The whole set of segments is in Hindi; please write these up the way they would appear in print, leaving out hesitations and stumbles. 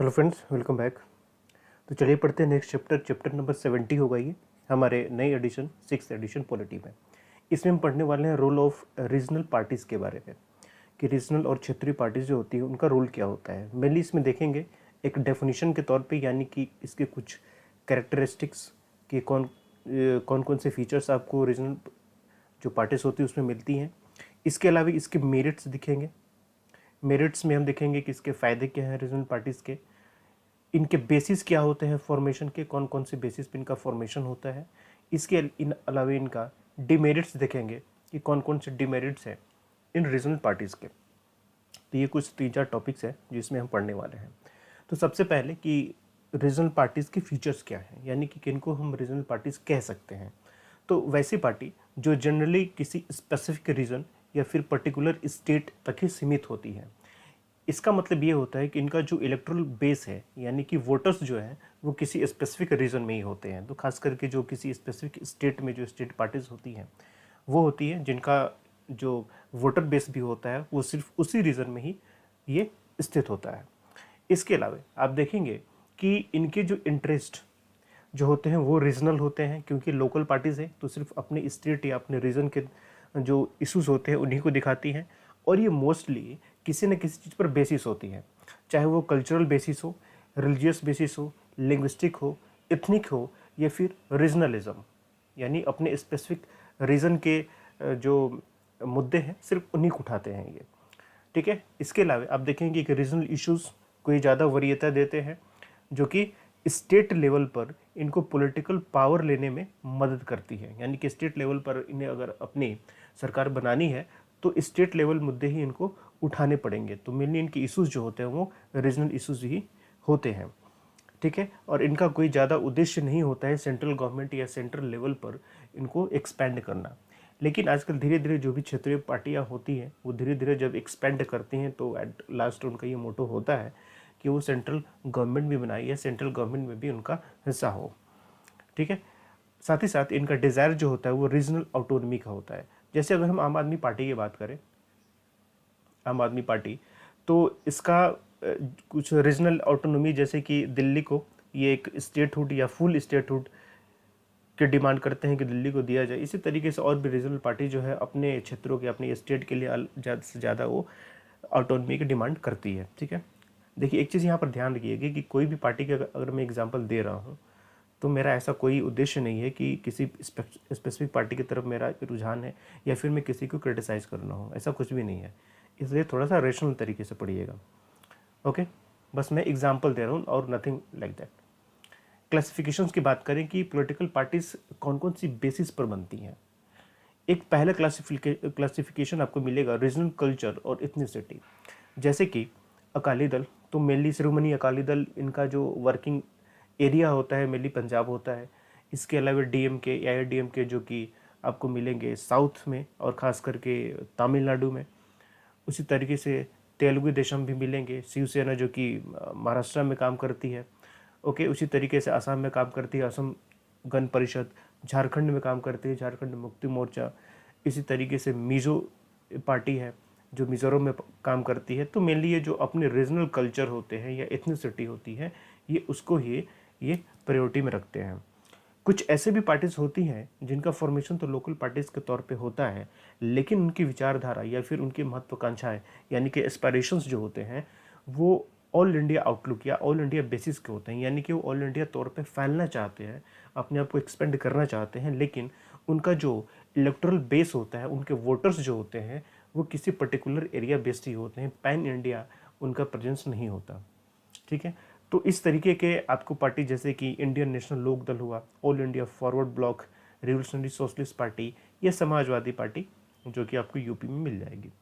Hello friends, welcome back. तो चलिए पढ़ते हैं नेक्स्ट चैप्टर नंबर 70 होगा ये हमारे नई एडिशन 6th एडिशन पॉलिटी में। इसमें हम पढ़ने वाले हैं रोल ऑफ रीजनल पार्टीज़ के बारे में कि रीजनल और क्षेत्रीय पार्टीज़ जो होती है उनका रोल क्या होता है। मेनली इसमें देखेंगे एक डेफिनेशन के तौर पे, यानी कि इसके कुछ कैरेक्टरिस्टिक्स कि कौन कौन से फीचर्स आपको रीजनल जो पार्टीज होती है उसमें मिलती हैं। इसके अलावा इसके मेरिट्स दिखेंगे। मेरिट्स में हम देखेंगे कि इसके फ़ायदे क्या हैं रीजनल पार्टीज़ के, इनके बेसिस क्या होते हैं फॉर्मेशन के, कौन कौन से बेसिस पे इनका फॉर्मेशन होता है। इसके अलावा इनका डिमेरिट्स देखेंगे कि कौन कौन से डिमेरिट्स हैं इन रीजनल पार्टीज़ के। तो ये कुछ 3-4 टॉपिक्स हैं जिसमें हम पढ़ने वाले हैं। तो सबसे पहले कि रीजनल पार्टीज़ के फीचर्स क्या हैं, यानी कि किनको हम रीजनल पार्टीज़ कह सकते हैं। तो वैसी पार्टी जो जनरली किसी स्पेसिफिक रीजन या फिर पर्टिकुलर स्टेट तक ही सीमित होती है। इसका मतलब ये होता है कि इनका जो इलेक्ट्रल बेस है, यानी कि वोटर्स जो हैं वो किसी स्पेसिफिक रीजन में ही होते हैं। तो खास करके जो किसी स्पेसिफिक स्टेट में जो स्टेट पार्टीज होती हैं वो होती हैं जिनका जो वोटर बेस भी होता है वो सिर्फ उसी रीजन में ही ये स्थित होता है। इसके अलावा आप देखेंगे कि इनके जो इंटरेस्ट जो होते हैं वो रीजनल होते हैं, क्योंकि लोकल पार्टीज़ है तो सिर्फ अपने स्टेट या अपने रीजन के जो इश्यूज होते हैं उन्हीं को दिखाती हैं। और ये मोस्टली किसी न किसी चीज़ पर बेसिस होती है, चाहे वो कल्चरल बेसिस हो, रिलीजियस बेसिस हो, लिंग्विस्टिक हो, इथनिक हो, या फिर रीजनलिज्म, यानी अपने स्पेसिफिक रीजन के जो मुद्दे हैं सिर्फ उन्हीं को उठाते हैं ये। ठीक है। इसके अलावा आप देखेंगे कि रीजनल इश्यूज़ को ये ज़्यादा वरीयता देते हैं, जो कि स्टेट लेवल पर इनको पॉलिटिकल पावर लेने में मदद करती है। यानी कि स्टेट लेवल पर इन्हें अगर अपनी सरकार बनानी है तो स्टेट लेवल मुद्दे ही इनको उठाने पड़ेंगे। तो मेनली इनके इश्यूज़ जो होते हैं वो रीजनल इश्यूज़ ही होते हैं। ठीक है। और इनका कोई ज़्यादा उद्देश्य नहीं होता है सेंट्रल गवर्नमेंट या सेंट्रल लेवल पर इनको एक्सपेंड करना। लेकिन आजकल धीरे धीरे जो भी क्षेत्रीय पार्टियां होती हैं वो धीरे धीरे जब एक्सपेंड करती हैं तो एट लास्ट उनका ये मोटो होता है कि वो सेंट्रल गवर्नमेंट भी बनाए या सेंट्रल गवर्नमेंट में भी उनका हिस्सा हो। ठीक है। साथ ही साथ इनका डिज़ायर जो होता है वो रीजनल ऑटोनॉमी का होता है। जैसे अगर हम आम आदमी पार्टी की बात करें, आम आदमी पार्टी, तो इसका कुछ रीजनल ऑटोनॉमी, जैसे कि दिल्ली को ये एक स्टेटहुड या फुल स्टेटहुड की डिमांड करते हैं कि दिल्ली को दिया जाए। इसी तरीके से और भी रीजनल पार्टी जो है अपने क्षेत्रों के, अपने स्टेट के लिए ज़्यादा से ज़्यादा वो ऑटोनॉमी की डिमांड करती है। ठीक है। देखिए एक चीज़ यहाँ पर ध्यान रखिएगा कि कोई भी पार्टी का अगर मैं एग्जांपल दे रहा हूँ तो मेरा ऐसा कोई उद्देश्य नहीं है कि किसी स्पेसिफिक पार्टी की तरफ मेरा रुझान है या फिर मैं किसी को क्रिटिसाइज़ करना हो, ऐसा कुछ भी नहीं है। इसलिए थोड़ा सा रेशनल तरीके से पढ़िएगा। ओके। बस मैं एग्जांपल दे रहा हूँ और नथिंग लाइक दैट। क्लासिफिकेशंस की बात करें कि पॉलिटिकल पार्टीज कौन कौन सी बेसिस पर बनती हैं। एक पहला क्लासिफिकेशन आपको मिलेगा रीजनल कल्चर और इथनिसिटी। जैसे कि अकाली दल, तो मेनली शिरोमणि अकाली दल इनका जो वर्किंग एरिया होता है मेनली पंजाब होता है। इसके अलावा डीएमके या डीएमके जो कि आपको मिलेंगे साउथ में और ख़ास करके तमिलनाडु में। उसी तरीके से तेलुगु देशम भी मिलेंगे, शिवसेना जो कि महाराष्ट्र में काम करती है। ओके। उसी तरीके से असम में काम करती है असम गण परिषद, झारखंड में काम करती है झारखंड मुक्ति मोर्चा। इसी तरीके से मिजो पार्टी है जो मिजोरम में काम करती है। तो मेनली ये जो अपने रीजनल कल्चर होते हैं या एथनिसिटी होती है ये उसको ही ये प्रायोरिटी में रखते हैं। कुछ ऐसे भी पार्टीज होती हैं जिनका फॉर्मेशन तो लोकल पार्टीज के तौर पे होता है, लेकिन उनकी विचारधारा या फिर उनकी महत्वाकांक्षाएं यानी कि एस्पायरेशंस जो होते हैं वो ऑल इंडिया आउटलुक या ऑल इंडिया बेसिस के होते हैं। यानी कि वो ऑल इंडिया तौर पे फैलना चाहते हैं, अपने आप को एक्सपेंड करना चाहते हैं, लेकिन उनका जो इलेक्टोरल बेस होता है, उनके वोटर्स जो होते हैं वो किसी पर्टिकुलर एरिया बेस्ड ही होते हैं, पैन इंडिया उनका प्रेजेंस नहीं होता। ठीक है। तो इस तरीके के आपको पार्टी जैसे कि इंडियन नेशनल लोक दल हुआ, all India forward block, revolutionary socialist party या समाजवादी पार्टी जो कि आपको यूपी में मिल जाएगी।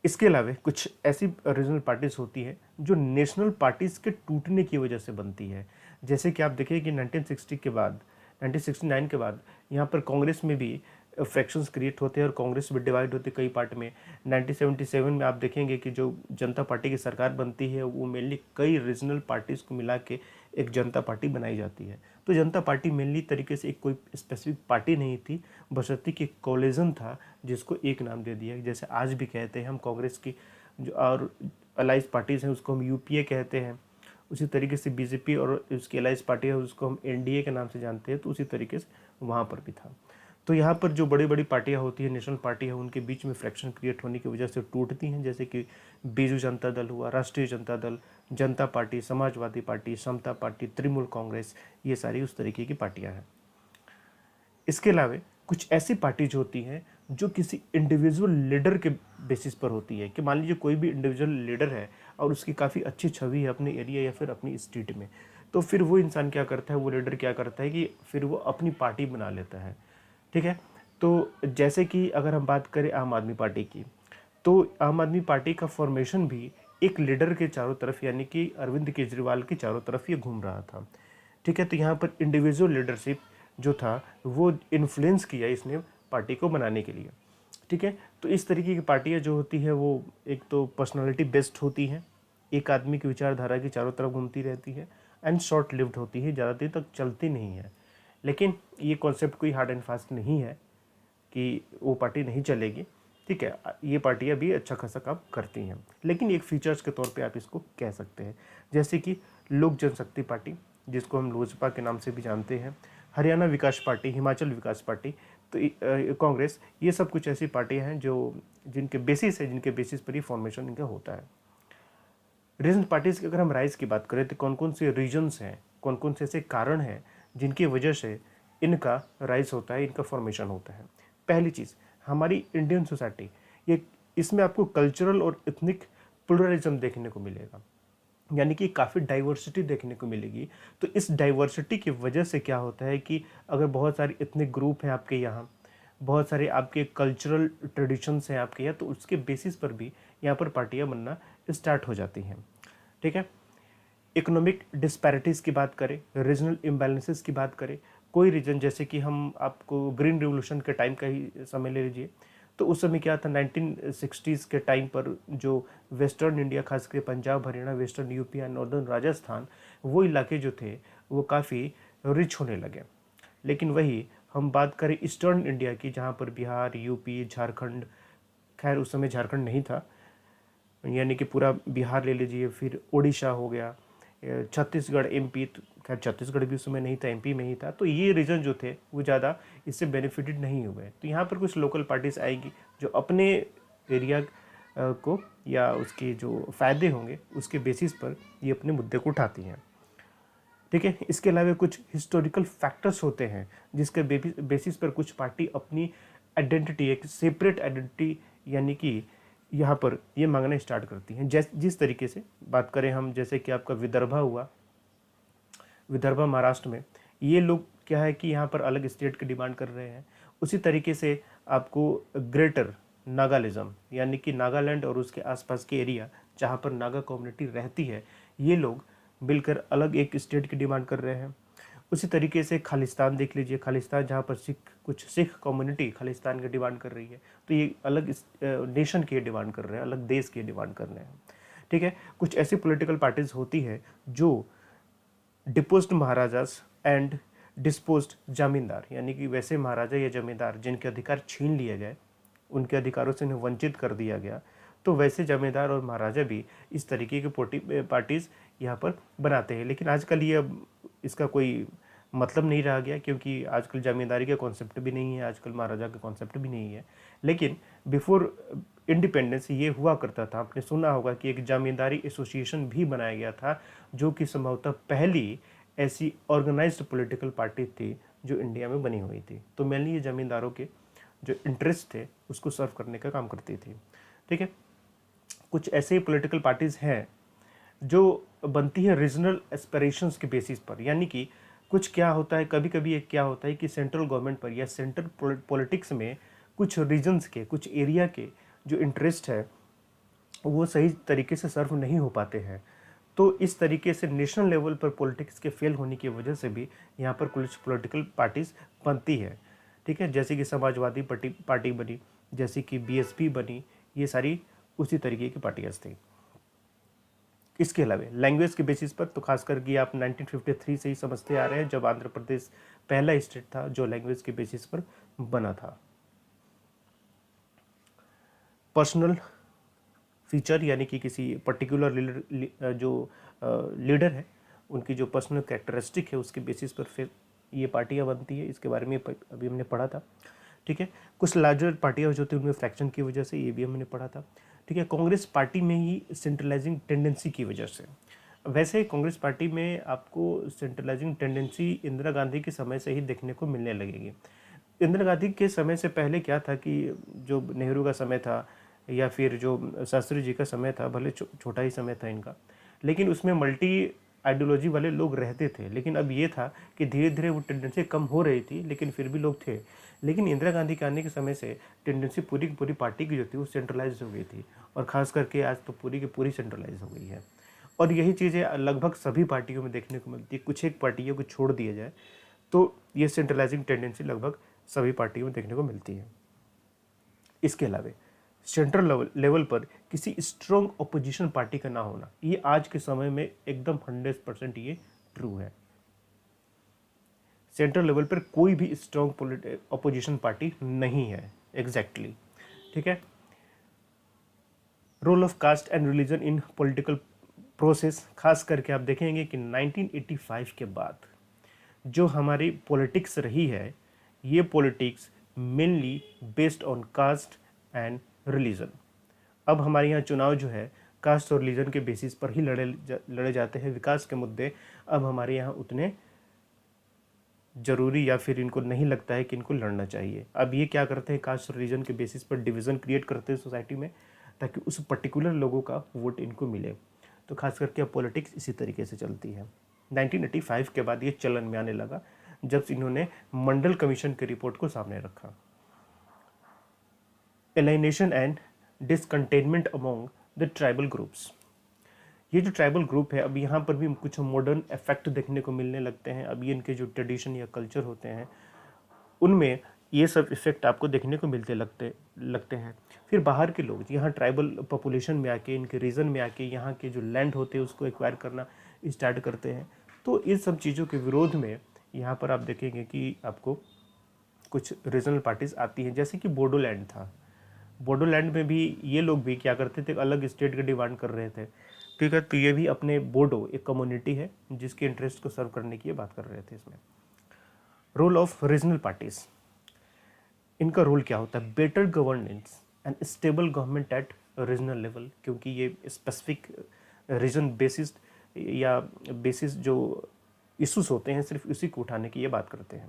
इसके अलावा कुछ ऐसी रीजनल पार्टीज होती है जो नेशनल पार्टीज के टूटने की वजह से बनती है। जैसे कि आप देखिए कि 1960 के बाद, 1969 के बाद यहाँ पर कांग्रेस में भी फ्रैक्शंस क्रिएट होते हैं और कांग्रेस भी डिवाइड होती है कई पार्ट में। 1977 में आप देखेंगे कि जो जनता पार्टी की सरकार बनती है वो मेनली कई रीजनल पार्टीज़ को मिला के एक जनता पार्टी बनाई जाती है। तो जनता पार्टी मेनली तरीके से एक कोई स्पेसिफिक पार्टी नहीं थी, बशर्ते कि कोलिजन था जिसको एक नाम दे दिया। जैसे आज भी कहते हैं हम कांग्रेस की जो और अलाइज पार्टीज़ हैं उसको हम यूपीए कहते हैं। उसी तरीके से बीजेपी और उसकी अलाइज पार्टी है उसको हम एनडीए के नाम से जानते हैं, तो उसी तरीके से वहाँ पर भी था। तो यहाँ पर जो बड़ी बड़ी पार्टियाँ होती हैं, नेशनल पार्टी है, उनके बीच में फ्रैक्शन क्रिएट होने की वजह से टूटती हैं, जैसे कि बीजू जनता दल हुआ, राष्ट्रीय जनता दल, जनता पार्टी, समाजवादी पार्टी, समता पार्टी, तृणमूल कांग्रेस, ये सारी उस तरीके की पार्टियाँ हैं। इसके अलावा कुछ ऐसी पार्टीज होती हैं जो किसी इंडिविजुअल लीडर के बेसिस पर होती है, कि मान लीजिए कोई भी इंडिविजुअल लीडर है और उसकी काफ़ी अच्छी छवि है अपने एरिया या फिर अपनी स्टेट में, तो फिर वो इंसान क्या करता है, वो लीडर क्या करता है कि फिर वो अपनी पार्टी बना लेता है। ठीक है, तो जैसे कि अगर हम बात करें आम आदमी पार्टी की, तो आम आदमी पार्टी का फॉर्मेशन भी एक लीडर के चारों तरफ, यानी कि अरविंद केजरीवाल के चारों तरफ ये घूम रहा था। ठीक है, तो यहाँ पर इंडिविजुअल लीडरशिप जो था वो इन्फ्लुएंस किया इसने पार्टी को बनाने के लिए। ठीक है, तो इस तरीके की पार्टियाँ जो होती है वो एक तो पर्सनालिटी बेस्ड होती हैं, एक आदमी की विचारधारा की चारों तरफ घूमती रहती है, एंड शॉर्ट लिव्ड होती है, ज़्यादा देर तक चलती नहीं है। लेकिन ये कॉन्सेप्ट कोई हार्ड एंड फास्ट नहीं है कि वो पार्टी नहीं चलेगी। ठीक है, ये पार्टियाँ भी अच्छा खासा काम करती हैं, लेकिन एक फीचर्स के तौर पे आप इसको कह सकते हैं, जैसे कि लोक जनशक्ति पार्टी, जिसको हम लोजपा के नाम से भी जानते हैं, हरियाणा विकास पार्टी, हिमाचल विकास पार्टी, तो कांग्रेस, ये सब कुछ ऐसी पार्टियाँ हैं जो जिनके बेसिस पर ही फॉर्मेशन इनका होता है। रीजन पार्टीज़ की अगर हम राइज की बात करें तो कौन कौन से रीजन्स हैं, कौन कौन से ऐसे कारण हैं जिनकी वजह से इनका राइज होता है, इनका फॉर्मेशन होता है। पहली चीज़, हमारी इंडियन सोसाइटी, ये इसमें आपको कल्चरल और इथनिक प्लुरलिज्म देखने को मिलेगा, यानी कि काफ़ी डाइवर्सिटी देखने को मिलेगी। तो इस डाइवर्सिटी की वजह से क्या होता है कि अगर बहुत सारे इथनिक ग्रुप हैं आपके यहाँ, बहुत सारे आपके कल्चरल ट्रेडिशंस हैं आपके यहाँ, तो उसके बेसिस पर भी यहाँ पर पार्टियाँ बनना स्टार्ट हो जाती हैं। ठीक है, इकोनॉमिक डिस्पैरिटीज़ की बात करें, रीजनल इम्बैलेंसेस की बात करें, कोई रीजन, जैसे कि हम आपको ग्रीन रिवोल्यूशन के टाइम का ही समय ले लीजिए, तो उस समय क्या था, 1960s के टाइम पर जो वेस्टर्न इंडिया, खासकर पंजाब, हरियाणा, वेस्टर्न यूपी या नॉर्दर्न राजस्थान, वो इलाके जो थे वो काफ़ी रिच होने लगे। लेकिन वही हम बात करें ईस्टर्न इंडिया की, जहाँ पर बिहार, यूपी, झारखंड, खैर उस समय झारखंड नहीं था, यानी कि पूरा बिहार ले लीजिए, फिर उड़ीसा हो गया, छत्तीसगढ़, एमपी, तो खैर छत्तीसगढ़ भी उस समय नहीं था, एमपी में ही था, तो ये रीजन जो थे वो ज़्यादा इससे बेनिफिटेड नहीं हुए। तो यहाँ पर कुछ लोकल पार्टीज आएगी जो अपने एरिया को या उसके जो फ़ायदे होंगे उसके बेसिस पर ये अपने मुद्दे को उठाती हैं। ठीक है, इसके अलावा कुछ हिस्टोरिकल फैक्टर्स होते हैं जिसके बेसिस पर कुछ पार्टी अपनी आइडेंटिटी, एक सेपरेट आइडेंटिटी, यानी कि यहाँ पर ये मांगना स्टार्ट करती हैं। जिस तरीके से बात करें हम, जैसे कि आपका विदर्भा हुआ, विदर्भा महाराष्ट्र में, ये लोग क्या है कि यहाँ पर अलग स्टेट की डिमांड कर रहे हैं। उसी तरीके से आपको ग्रेटर नागालिज्म, यानी कि नागालैंड और उसके आसपास के एरिया जहाँ पर नागा कम्युनिटी रहती है, ये लोग मिलकर अलग एक स्टेट की डिमांड कर रहे हैं। उसी तरीके से खालिस्तान देख लीजिए, खालिस्तान जहाँ पर कुछ सिख कम्युनिटी खालिस्तान की डिमांड कर रही है, तो ये अलग नेशन की डिमांड कर रहे हैं, अलग देश की डिमांड कर रहे हैं। ठीक है, कुछ ऐसी पॉलिटिकल पार्टीज होती है जो डिपोज्ड महाराजास एंड डिस्पोज्ड जमींदार, यानी कि वैसे महाराजा या जमींदार जिनके अधिकार छीन लिए गए, उनके अधिकारों से उन्हें वंचित कर दिया गया, तो वैसे जमींदार और महाराजा भी इस तरीके की पार्टीज़ यहाँ पर बनाते हैं। लेकिन आजकल ये अब इसका कोई मतलब नहीं रहा गया, क्योंकि आजकल जमींदारी का कॉन्सेप्ट भी नहीं है, आजकल महाराजा का कॉन्सेप्ट भी नहीं है। लेकिन बिफोर इंडिपेंडेंस ये हुआ करता था, आपने सुना होगा कि एक जमींदारी एसोसिएशन भी बनाया गया था, जो कि संभवतः पहली ऐसी ऑर्गेनाइज्ड पॉलिटिकल पार्टी थी जो इंडिया में बनी हुई थी। तो मेनली ये जमींदारों के जो इंटरेस्ट थे उसको सर्व करने का काम करती थी। ठीक है, कुछ ऐसे पॉलिटिकल पार्टीज़ हैं जो बनती है रीजनल एस्पिरेशंस के बेसिस पर, यानी कि कुछ क्या होता है, कभी कभी एक क्या होता है कि सेंट्रल गवर्नमेंट पर या सेंट्रल पॉलिटिक्स में कुछ रीजन्स के, कुछ एरिया के जो इंटरेस्ट है वो सही तरीके से सर्व नहीं हो पाते हैं। तो इस तरीके से नेशनल लेवल पर पॉलिटिक्स के फेल होने की वजह से भी यहाँ पर कुछ पॉलिटिकल पार्टीज बनती है। ठीक है, जैसे कि समाजवादी पार्टी बनी, जैसे कि बीएसपी बनी, ये सारी उसी तरीके की पार्टियाँ थी। इसके अलावा लैंग्वेज के बेसिस पर तो खासकर कि आप 1953 से ही समझते आ रहे हैं, जब आंध्र प्रदेश पहला स्टेट था जो लैंग्वेज के बेसिस पर बना था। पर्सनल फीचर यानी कि किसी पर्टिकुलर लीडर है उनकी जो पर्सनल कैरेक्टरिस्टिक है उसके बेसिस पर फिर ये पार्टियाँ बनती है। इसके बारे में अभी हमने पढ़ा था। ठीक है, कुछ लार्जर पार्टियाँ जो होती है उनमें फ्रैक्शन की वजह से, ये भी हमने पढ़ा था। ठीक है, कांग्रेस पार्टी में ही सेंट्रलाइजिंग टेंडेंसी की वजह से, वैसे कांग्रेस पार्टी में आपको सेंट्रलाइजिंग टेंडेंसी इंदिरा गांधी के समय से ही देखने को मिलने लगेगी। इंदिरा गांधी के समय से पहले क्या था कि जो नेहरू का समय था या फिर जो शास्त्री जी का समय था, भले छोटा ही समय था इनका, लेकिन उसमें मल्टी आइडियोलॉजी वाले लोग रहते थे। लेकिन अब ये था कि धीरे धीरे वो टेंडेंसी कम हो रही थी, लेकिन फिर भी लोग थे। लेकिन इंदिरा गांधी के आने के समय से टेंडेंसी पूरी की पूरी पार्टी की जो थी वो सेंट्रलाइज हो गई थी, और ख़ास करके आज तो पूरी की पूरी सेंट्रलाइज हो गई है। और यही चीज़ें लगभग सभी पार्टियों में देखने को मिलती है। कुछ एक पार्टियों को छोड़ दिया जाए तो ये सेंट्रलाइजिंग टेंडेंसी लगभग सभी पार्टियों में देखने को मिलती है। इसके अलावा सेंट्रल लेवल पर किसी स्ट्रॉन्ग अपोजिशन पार्टी का ना होना, ये आज के समय में एकदम 100% ये ट्रू है। सेंट्रल लेवल पर कोई भी स्ट्रॉन्ग अपोजिशन पार्टी नहीं है एग्जैक्टली। ठीक है, role of caste and religion in political process, खास करके आप देखेंगे कि 1985 के बाद जो हमारी पॉलिटिक्स रही है, ये politics mainly based on caste and religion. अब हमारे यहाँ चुनाव जो है कास्ट और रिलीजन के बेसिस पर ही लड़े जाते हैं। विकास के मुद्दे अब हमारे यहाँ उतने ज़रूरी या फिर इनको नहीं लगता है कि इनको लड़ना चाहिए। अब ये क्या करते हैं, कास्ट और रिलीजन के बेसिस पर डिवीज़न क्रिएट करते हैं सोसाइटी में, ताकि उस पर्टिकुलर लोगों का वोट इनको मिले। तो खास करके अब पॉलिटिक्स इसी तरीके से चलती है। 1985 के बाद ये चलन में आने लगा जब इन्होंने मंडल कमीशन की रिपोर्ट को सामने रखा। Alienation and discontentment among the tribal groups, ये जो ट्राइबल ग्रुप है अब यहाँ पर भी कुछ मॉडर्न इफेक्ट देखने को मिलने लगते हैं। अब ये इनके जो ट्रेडिशन या कल्चर होते हैं उनमें ये सब इफेक्ट आपको देखने को मिलते लगते हैं। फिर बाहर के लोग यहाँ ट्राइबल पॉपुलेशन में आके, इनके रीजन में आके यहाँ के जो लैंड होते हैं उसको एक्वायर करना स्टार्ट करते हैं। तो इन सब चीज़ों के विरोध में यहाँ पर आप देखेंगे कि आपको कुछ रीजनल पार्टीज आती हैं, जैसे कि बोडोलैंड था। बोडोलैंड में भी ये लोग भी क्या करते थे, अलग स्टेट की डिमांड कर रहे थे। ठीक है, तो ये भी अपने बोडो एक कम्युनिटी है जिसके इंटरेस्ट को सर्व करने की ये बात कर रहे थे। इसमें रोल ऑफ रीजनल पार्टीज, इनका रोल क्या होता है, better governance and stable government at regional level, क्योंकि ये स्पेसिफिक रीजन बेसिस या बेसिस जो इशूज़ होते हैं सिर्फ इसी को उठाने की ये बात करते हैं।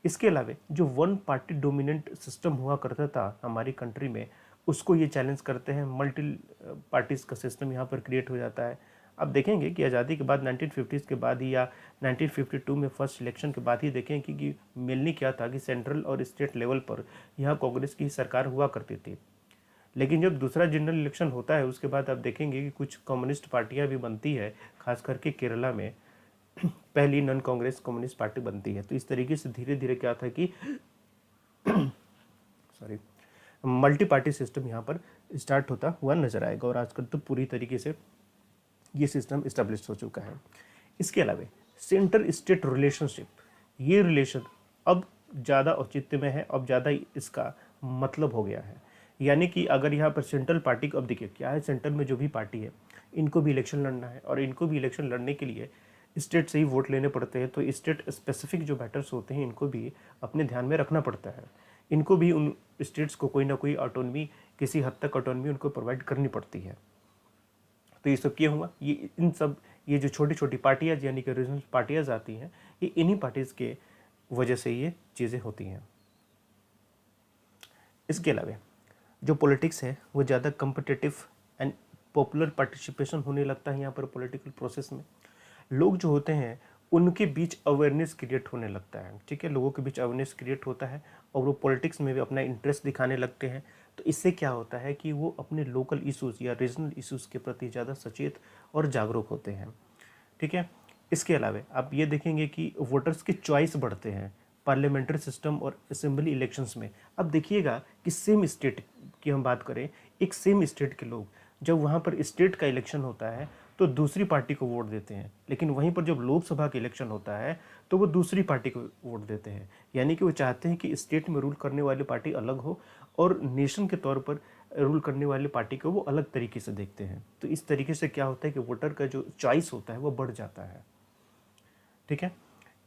इसके अलावा जो वन पार्टी डोमिनेंट सिस्टम हुआ करता था हमारी कंट्री में, उसको ये चैलेंज करते हैं। मल्टी पार्टीज़ का सिस्टम यहाँ पर क्रिएट हो जाता है। आप देखेंगे कि आज़ादी के बाद 1950s के बाद ही या 1952 में फर्स्ट इलेक्शन के बाद ही देखें कि मेनली क्या था कि सेंट्रल और स्टेट लेवल पर यहाँ कांग्रेस की सरकार हुआ करती थी। लेकिन जब दूसरा जनरल इलेक्शन होता है उसके बाद आप देखेंगे कि कुछ कम्युनिस्ट पार्टियाँ भी बनती है, खास करके केरला में पहली नॉन कांग्रेस कम्युनिस्ट पार्टी बनती है। तो इस तरीके से धीरे धीरे क्या था कि सॉरी मल्टी पार्टी सिस्टम यहाँ पर स्टार्ट होता हुआ नजर आएगा, और आजकल तो पूरी तरीके से ये सिस्टम इस्टेब्लिश हो चुका है। इसके अलावा सेंटर स्टेट रिलेशनशिप, ये रिलेशन अब ज़्यादा औचित्य में है, अब ज़्यादा इसका मतलब हो गया है। यानी कि अगर यहाँ पर सेंट्रल पार्टी को, अब देखिए क्या है, सेंटर में जो भी पार्टी है इनको भी इलेक्शन लड़ना है, और इनको भी इलेक्शन लड़ने के लिए स्टेट से ही वोट लेने पड़ते हैं। तो स्टेट स्पेसिफिक जो मैटर्स होते हैं इनको भी अपने ध्यान में रखना पड़ता है। इनको भी उन स्टेट्स को कोई ना कोई ऑटोनमी, किसी हद तक ऑटोनमी उनको प्रोवाइड करनी पड़ती है। तो ये सब किया हुआ, ये जो छोटी छोटी पार्टियाँ यानी कि रीजनल पार्टियाँ आती हैं, ये इन्हीं पार्टीज़ के वजह से ये चीज़ें होती हैं। इसके अलावा जो पॉलिटिक्स है वो ज़्यादा कम्पिटिटिव एंड पॉपुलर पार्टिसिपेशन होने लगता है यहाँ पर पॉलिटिकल प्रोसेस में। लोग जो होते हैं उनके बीच अवेयरनेस क्रिएट होने लगता है। ठीक है, लोगों के बीच अवेयरनेस क्रिएट होता है और वो पॉलिटिक्स में भी अपना इंटरेस्ट दिखाने लगते हैं। तो इससे क्या होता है कि वो अपने लोकल इश्यूज़ या रीजनल इश्यूज़ के प्रति ज़्यादा सचेत और जागरूक होते हैं। ठीक है, इसके अलावा आप ये देखेंगे कि वोटर्स के चॉइस बढ़ते हैं पार्लियामेंट्री सिस्टम और असेंबली इलेक्शंस में। अब देखिएगा कि सेम स्टेट की हम बात करें, एक सेम स्टेट के लोग जब वहाँ पर स्टेट का इलेक्शन होता है तो दूसरी पार्टी को वोट देते हैं, लेकिन वहीं पर जब लोकसभा का इलेक्शन होता है तो वो दूसरी पार्टी को वोट देते हैं। यानी कि वो चाहते हैं कि स्टेट में रूल करने वाली पार्टी अलग हो और नेशन के तौर पर रूल करने वाली पार्टी को वो अलग तरीके से देखते हैं। तो इस तरीके से क्या होता है कि वोटर का जो चॉइस होता है वो बढ़ जाता है। ठीक है।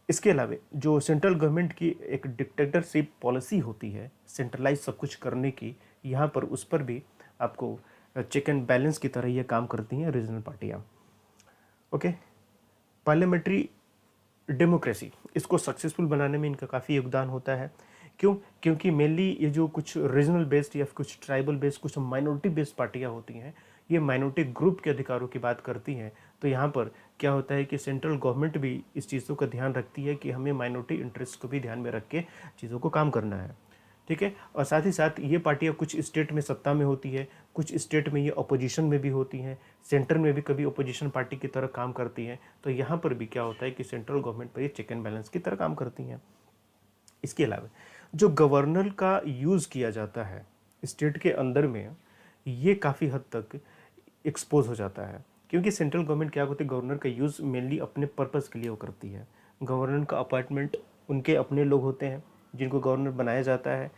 इसके अलावा जो सेंट्रल गवर्नमेंट की एक डिक्टेटरशिप पॉलिसी होती है सेंट्रलाइज सब कुछ करने की, यहाँ पर उस पर भी आपको चेक एंड बैलेंस की तरह ये काम करती हैं रीजनल पार्टियाँ। ओके। पार्लियामेंट्री डेमोक्रेसी, इसको सक्सेसफुल बनाने में इनका काफ़ी योगदान होता है। क्यों? क्योंकि मेनली ये जो कुछ रीजनल बेस्ड या कुछ ट्राइबल बेस्ड कुछ माइनॉरिटी बेस्ड पार्टियाँ होती हैं, ये माइनॉरिटी ग्रुप के अधिकारों की बात करती हैं। तो यहाँ पर क्या होता है कि सेंट्रल गवर्नमेंट भी इस चीज़ों का ध्यान रखती है कि हमें माइनॉरिटी इंटरेस्ट को भी ध्यान में रख के चीज़ों को काम करना है। ठीक है। और साथ ही साथ ये पार्टियाँ कुछ स्टेट में सत्ता में होती है, कुछ स्टेट में ये अपोजिशन में भी होती हैं, सेंटर में भी कभी अपोजिशन पार्टी की तरह काम करती हैं। तो यहाँ पर भी क्या होता है कि सेंट्रल गवर्नमेंट पर ये चेक एंड बैलेंस की तरह काम करती हैं। इसके अलावा जो गवर्नर का यूज़ किया जाता है स्टेट के अंदर में, ये काफ़ी हद तक एक्सपोज हो जाता है। क्योंकि सेंट्रल गवर्नमेंट क्या होती है, गवर्नर का यूज़ मेनली अपने पर्पज़ के लिए वो करती है। गवर्नर का अपॉइंटमेंट उनके अपने लोग होते हैं जिनको गवर्नर बनाया जाता है।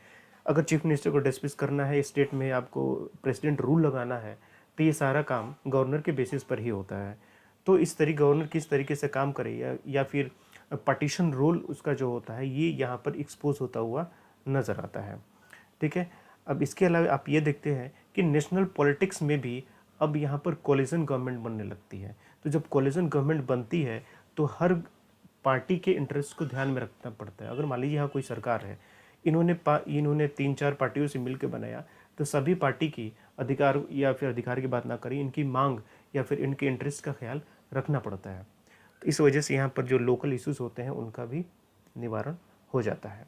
अगर चीफ मिनिस्टर को डिस्मिस करना है स्टेट में, आपको प्रेसिडेंट रूल लगाना है, तो ये सारा काम गवर्नर के बेसिस पर ही होता है। तो इस तरीके गवर्नर किस तरीके से काम करे या फिर पार्टीशन रोल उसका जो होता है, ये यहाँ पर एक्सपोज होता हुआ नज़र आता है। ठीक है। अब इसके अलावा आप ये देखते हैं कि नेशनल पॉलिटिक्स में भी अब यहाँ पर कोलिशन गवर्नमेंट बनने लगती है। तो जब कोलिशन गवर्नमेंट बनती है तो हर पार्टी के इंटरेस्ट को ध्यान में रखना पड़ता है। अगर मान लीजिए यहाँ कोई सरकार है, इन्होंने 3-4 पार्टियों से मिलकर बनाया, तो सभी पार्टी की अधिकार या फिर अधिकार की बात ना करें, इनकी मांग या फिर इनके इंटरेस्ट का ख्याल रखना पड़ता है। तो इस वजह से यहाँ पर जो लोकल इश्यूज होते हैं उनका भी निवारण हो जाता है।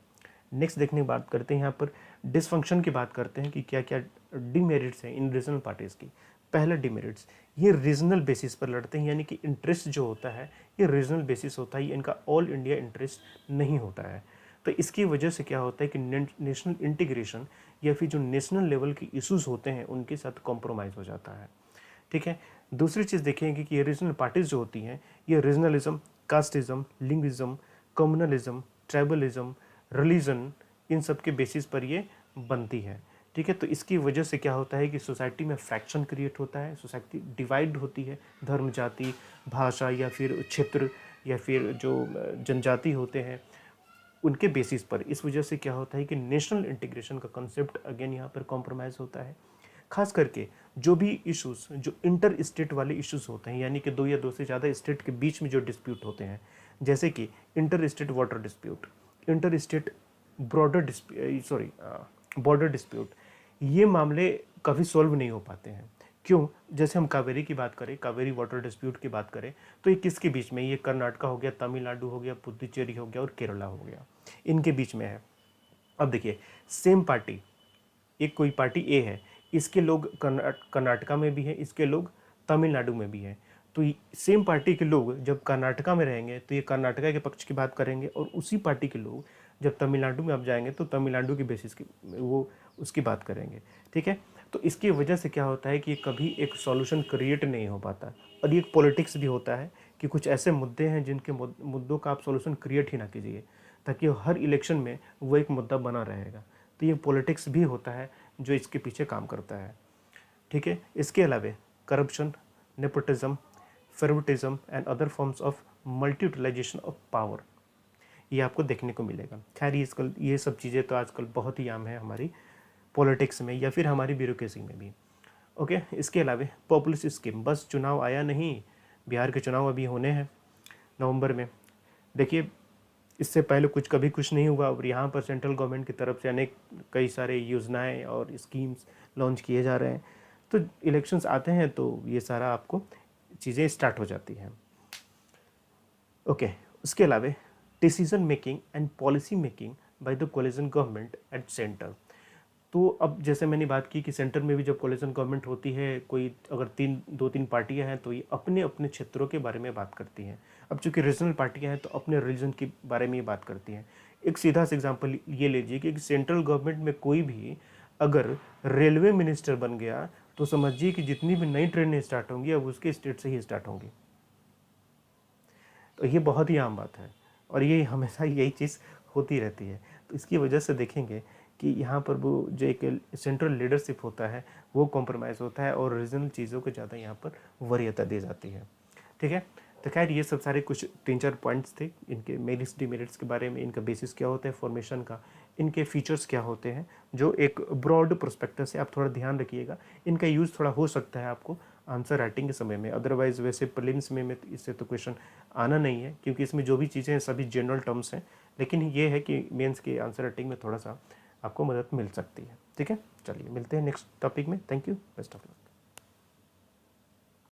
नेक्स्ट देखने की बात करते हैं, यहाँ पर डिसफंक्शन की बात करते हैं कि क्या क्या डिमेरिट्स हैं इन रीजनल पार्टीज़ की। पहला डिमेरिट्स, ये रीजनल बेसिस पर लड़ते हैं, यानी कि इंटरेस्ट जो होता है ये रीजनल बेसिस होता है, ये इनका ऑल इंडिया इंटरेस्ट नहीं होता है। तो इसकी वजह से क्या होता है कि नेशनल इंटीग्रेशन या फिर जो नेशनल लेवल के इश्यूज होते हैं उनके साथ कॉम्प्रोमाइज़ हो जाता है। ठीक है। दूसरी चीज़ देखेंगे कि ये रीजनल पार्टीज़ जो होती हैं ये regionalism, casteism, linguism, communalism, tribalism, religion, इन सब के बेसिस पर ये बनती है। ठीक है। तो इसकी वजह से क्या होता है कि सोसाइटी में फ्रैक्शन क्रिएट होता है, सोसाइटी डिवाइड होती है, धर्म, जाति, भाषा या फिर क्षेत्र या फिर जो जनजाति होते हैं उनके बेसिस पर। इस वजह से क्या होता है कि नेशनल इंटीग्रेशन का कंसेप्ट अगेन यहाँ पर कॉम्प्रोमाइज़ होता है। खास करके जो भी इश्यूज जो इंटर स्टेट वाले इश्यूज होते हैं, यानी कि दो या दो से ज़्यादा स्टेट के बीच में जो डिस्प्यूट होते हैं, जैसे कि inter state water dispute, inter state border dispute, ये मामले कभी सॉल्व नहीं हो पाते हैं। क्यों? जैसे हम कावेरी की बात करें, कावेरी वाटर डिस्प्यूट की बात करें, तो ये किसके बीच में, ये कर्नाटक हो गया, तमिलनाडु हो गया, पुडुचेरी हो गया और केरला हो गया, इनके बीच में है। अब देखिए, सेम पार्टी, एक कोई पार्टी ए है, इसके लोग कर्नाटका में भी हैं, इसके लोग तमिलनाडु में भी हैं। तो सेम पार्टी के लोग जब कर्नाटका में रहेंगे तो ये कर्नाटका के पक्ष की बात करेंगे, और उसी पार्टी के लोग जब तमिलनाडु में आप जाएंगे तो तमिलनाडु के बेसिस की वो उसकी बात करेंगे। ठीक है। तो इसकी वजह से क्या होता है कि कभी एक सॉल्यूशन क्रिएट नहीं हो पाता। और ये एक पॉलिटिक्स भी होता है कि कुछ ऐसे मुद्दे हैं जिनके मुद्दों का आप सॉल्यूशन क्रिएट ही ना कीजिए, ताकि हर इलेक्शन में वो एक मुद्दा बना रहेगा। तो ये पॉलिटिक्स भी होता है जो इसके पीछे काम करता है। ठीक है। इसके अलावा corruption, nepotism, favouritism and other forms of multi utilization of power, ये आपको देखने को मिलेगा। खैर ये सब चीज़ें तो आजकल बहुत ही आम है हमारी पॉलिटिक्स में या फिर हमारी ब्यूरोक्रेसी में भी। ओके। इसके अलावा पॉपुलिस्ट स्कीम, बस चुनाव आया नहीं, बिहार के चुनाव अभी होने हैं नवंबर में। देखिए, इससे पहले कभी कुछ नहीं हुआ, और यहाँ पर सेंट्रल गवर्नमेंट की तरफ से अनेक कई सारे योजनाएं और स्कीम्स लॉन्च किए जा रहे हैं। तो इलेक्शंस आते हैं तो ये सारा आपको चीज़ें स्टार्ट हो जाती हैं। ओके। उसके अलावा decision making and policy making by the coalition government at centre. तो अब जैसे मैंने बात की कि सेंटर में भी जब कोलिशन गवर्नमेंट होती है, कोई अगर 2-3 पार्टियां हैं तो ये अपने अपने क्षेत्रों के बारे में बात करती हैं। अब चूंकि रीजनल पार्टियां हैं तो अपने रीजन के बारे में ये बात करती हैं। एक सीधा सा एग्जांपल ये लीजिए कि सेंट्रल गवर्नमेंट में कोई भी अगर रेलवे मिनिस्टर बन गया तो समझिए कि जितनी भी नई ट्रेनें स्टार्ट होंगी अब उसके स्टेट से ही स्टार्ट होंगी। तो ये बहुत ही आम बात है और ये हमेशा यही चीज़ होती रहती है। तो इसकी वजह से देखेंगे कि यहाँ पर वो जो एक सेंट्रल लीडरशिप होता है वो कॉम्प्रोमाइज़ होता है और रीजनल चीज़ों को ज़्यादा यहाँ पर वरीयता दी जाती है। ठीक है, तो खैर ये सब सारे कुछ 3-4 पॉइंट्स थे, इनके मेरिट्स डिमेरिट्स के बारे में, इनका बेसिस क्या होता है फॉर्मेशन का, इनके फीचर्स क्या होते हैं, जो एक ब्रॉड प्रोस्पेक्टिव से आप थोड़ा ध्यान रखिएगा। इनका यूज़ थोड़ा हो सकता है आपको आंसर राइटिंग के समय में, अदरवाइज वैसे प्रीलिम्स में इससे तो क्वेश्चन आना नहीं है, क्योंकि इसमें जो भी चीज़ें हैं सभी जनरल टर्म्स हैं। लेकिन ये है कि मेंस के आंसर राइटिंग में थोड़ा सा आपको मदद मिल सकती है। ठीक है, चलिए मिलते हैं नेक्स्ट टॉपिक में। Thank you, best of luck.